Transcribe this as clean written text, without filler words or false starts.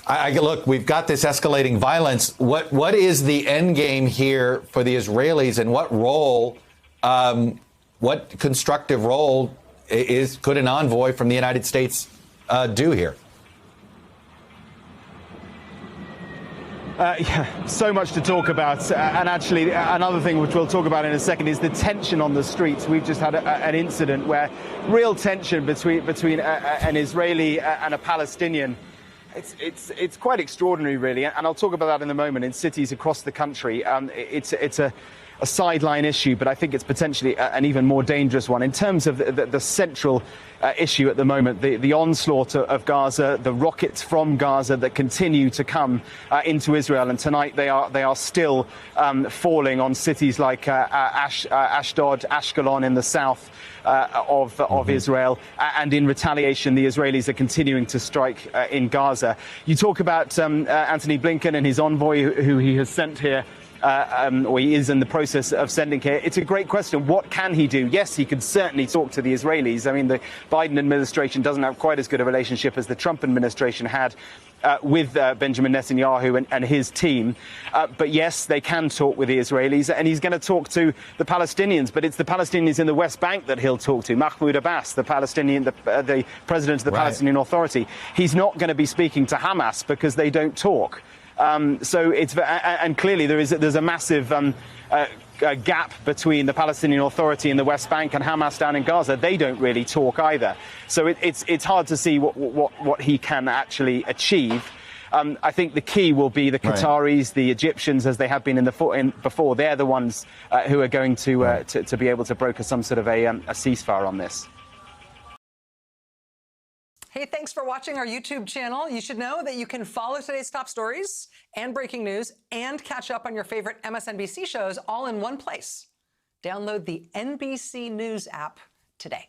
Look, we've got this escalating violence. What is the end game here for the Israelis, and what role, what constructive role could an envoy from the United States do here? Yeah, so much to talk about. And actually, another thing which we'll talk about in a second is the tension on the streets. We've just had an incident where real tension between an Israeli and a Palestinian. It's quite extraordinary, really. And I'll talk about that in a moment in cities across the country. It's a sideline issue, but I think it's potentially an even more dangerous one. In terms of the central issue at the moment, the onslaught of Gaza, the rockets from Gaza that continue to come into Israel, and tonight they are still falling on cities like Ashdod, Ashkelon in the south of Israel, and in retaliation the Israelis are continuing to strike in Gaza. You talk about Antony Blinken and his envoy who he has sent here, or he is in the process of sending here. It's a great question. What can he do? Yes, he could certainly talk to the Israelis. I mean, the Biden administration doesn't have quite as good a relationship as the Trump administration had with Benjamin Netanyahu and his team. But yes, they can talk with the Israelis, and he's going to talk to the Palestinians. But it's the Palestinians in the West Bank that he'll talk to. Mahmoud Abbas, the president of the Palestinian Authority. He's not going to be speaking to Hamas because they don't talk. So it's, and clearly there's a massive gap between the Palestinian Authority in the West Bank and Hamas down in Gaza. They don't really talk either. So it's hard to see what he can actually achieve. I think the key will be the Qataris, the Egyptians, as they have been before. They're the ones who are going to be able to broker some sort of a ceasefire on this. Hey, thanks for watching our YouTube channel. You should know that you can follow today's top stories and breaking news and catch up on your favorite MSNBC shows all in one place. Download the NBC News app today.